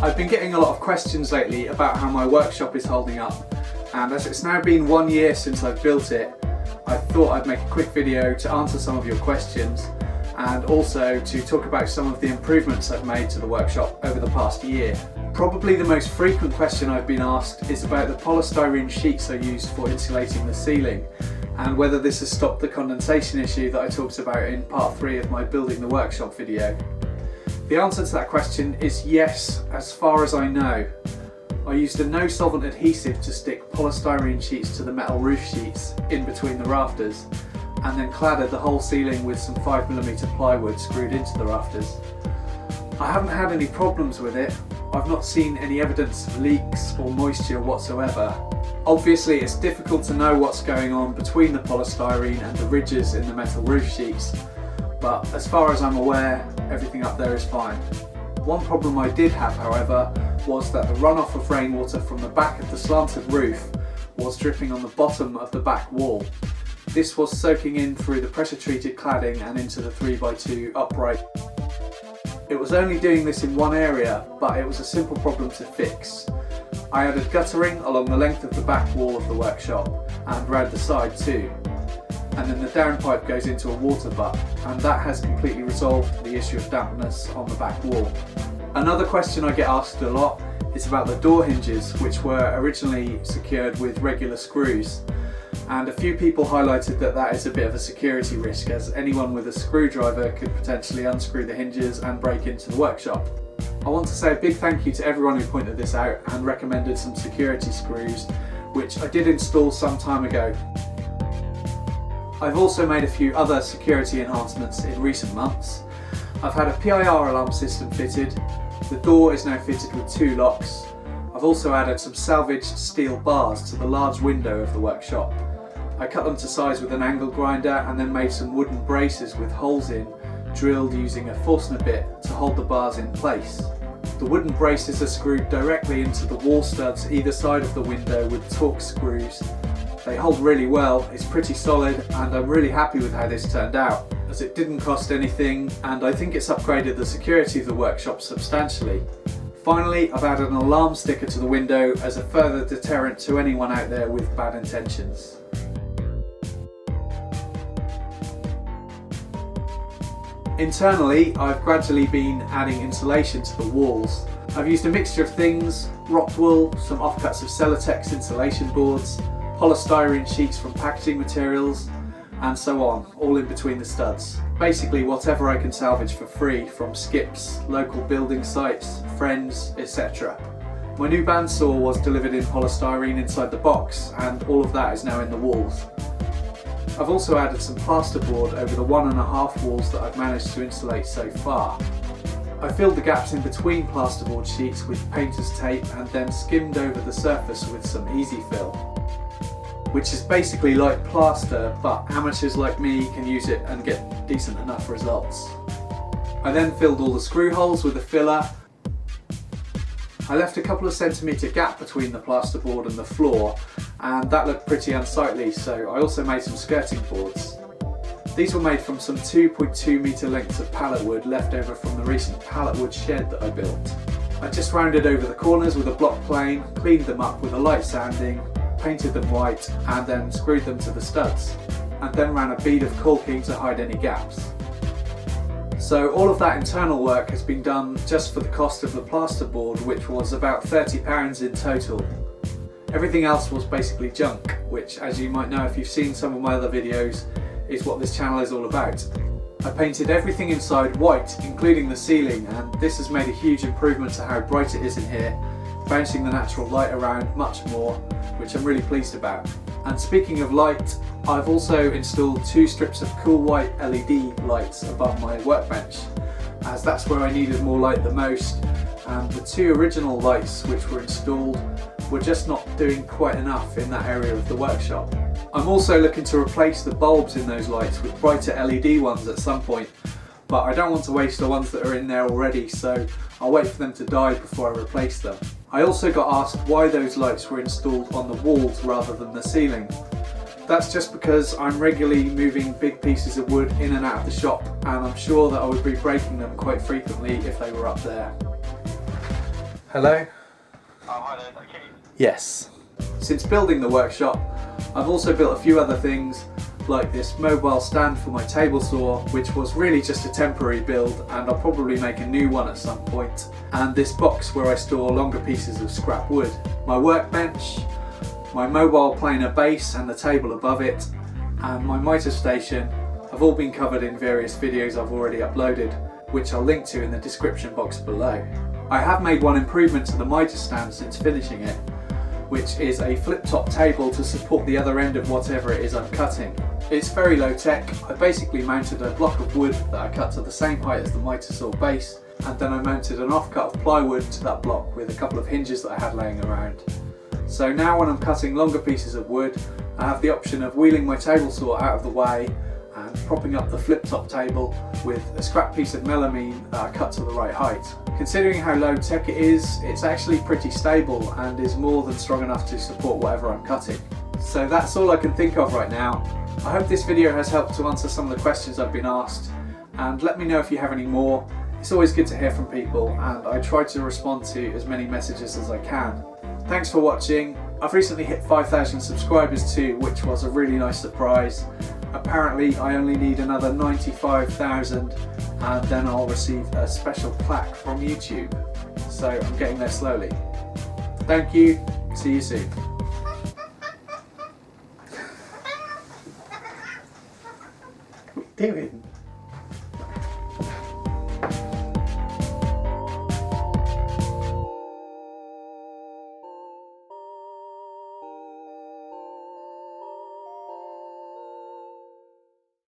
I've been getting a lot of questions lately about how my workshop is holding up, and as it's now been 1 year since I've built it, I thought I'd make a quick video to answer some of your questions and also to talk about some of the improvements I've made to the workshop over the past year. Probably the most frequent question I've been asked is about the polystyrene sheets I used for insulating the ceiling and whether this has stopped the condensation issue that I talked about in part 3 of my building the workshop video. The answer to that question is yes, as far as I know. I used a no solvent adhesive to stick polystyrene sheets to the metal roof sheets in between the rafters, and then cladded the whole ceiling with some 5mm plywood screwed into the rafters. I haven't had any problems with it. I've not seen any evidence of leaks or moisture whatsoever. Obviously it's difficult to know what's going on between the polystyrene and the ridges in the metal roof sheets, but as far as I'm aware, everything up there is fine. One problem I did have, however, was that the runoff of rainwater from the back of the slanted roof was dripping on the bottom of the back wall. This was soaking in through the pressure treated cladding and into the 3x2 upright. It was only doing this in one area, but it was a simple problem to fix. I added guttering along the length of the back wall of the workshop and round the side too. And then the downpipe goes into a water butt, and that has completely resolved the issue of dampness on the back wall. Another question I get asked a lot is about the door hinges, which were originally secured with regular screws. And a few people highlighted that that is a bit of a security risk, as anyone with a screwdriver could potentially unscrew the hinges and break into the workshop. I want to say a big thank you to everyone who pointed this out and recommended some security screws, which I did install some time ago. I've also made a few other security enhancements in recent months. I've had a PIR alarm system fitted, the door is now fitted with 2 locks. I've also added some salvaged steel bars to the large window of the workshop. I cut them to size with an angle grinder and then made some wooden braces with holes in, drilled using a Forstner bit to hold the bars in place. The wooden braces are screwed directly into the wall studs either side of the window with Torx screws. They hold really well, it's pretty solid, and I'm really happy with how this turned out, as it didn't cost anything and I think it's upgraded the security of the workshop substantially. Finally, I've added an alarm sticker to the window as a further deterrent to anyone out there with bad intentions. Internally, I've gradually been adding insulation to the walls. I've used a mixture of things: rock wool, some offcuts of Celotex insulation boards, polystyrene sheets from packaging materials, and so on, all in between the studs. Basically whatever I can salvage for free from skips, local building sites, friends, etc. My new bandsaw was delivered in polystyrene inside the box, and all of that is now in the walls. I've also added some plasterboard over the 1.5 walls that I've managed to insulate so far. I filled the gaps in between plasterboard sheets with painter's tape and then skimmed over the surface with some easy fill, which is basically like plaster, but amateurs like me can use it and get decent enough results. I then filled all the screw holes with a filler. I left a couple of centimetre gap between the plasterboard and the floor, and that looked pretty unsightly, so I also made some skirting boards. These were made from some 2.2 metre lengths of pallet wood left over from the recent pallet wood shed that I built. I just rounded over the corners with a block plane, cleaned them up with a light sanding, painted them white, and then screwed them to the studs, and then ran a bead of caulking to hide any gaps. So all of that internal work has been done just for the cost of the plasterboard, which was about £30 in total. Everything else was basically junk, which, as you might know if you've seen some of my other videos, is what this channel is all about. I painted everything inside white, including the ceiling, and this has made a huge improvement to how bright it is in here, bouncing the natural light around much more, which I'm really pleased about. And speaking of light, I've also installed 2 strips of cool white LED lights above my workbench, as that's where I needed more light the most, and the 2 original lights which were installed were just not doing quite enough in that area of the workshop. I'm also looking to replace the bulbs in those lights with brighter LED ones at some point, but I don't want to waste the ones that are in there already, so I'll wait for them to die before I replace them. I also got asked why those lights were installed on the walls rather than the ceiling. That's just because I'm regularly moving big pieces of wood in and out of the shop, and I'm sure that I would be breaking them quite frequently if they were up there. Hello? Oh, hi there, is that Keith? Yes. Since building the workshop, I've also built a few other things, like this mobile stand for my table saw, which was really just a temporary build, and I'll probably make a new one at some point, and this box where I store longer pieces of scrap wood. My workbench, my mobile planer base and the table above it, and my Mitre Station have all been covered in various videos I've already uploaded, which I'll link to in the description box below. I have made one improvement to the Mitre stand since finishing it, which is a flip-top table to support the other end of whatever it is I'm cutting. It's very low tech. I basically mounted a block of wood that I cut to the same height as the Mitre saw base, and then I mounted an offcut of plywood to that block with a couple of hinges that I had laying around. So now when I'm cutting longer pieces of wood, I have the option of wheeling my table saw out of the way and propping up the flip-top table with a scrap piece of melamine that I cut to the right height. Considering how low tech it is, it's actually pretty stable and is more than strong enough to support whatever I'm cutting. So that's all I can think of right now. I hope this video has helped to answer some of the questions I've been asked, and let me know if you have any more. It's always good to hear from people, and I try to respond to as many messages as I can. Thanks for watching. I've recently hit 5,000 subscribers too, which was a really nice surprise. Apparently I only need another 95,000 and then I'll receive a special plaque from YouTube. So I'm getting there slowly. Thank you, see you soon. What are you doing?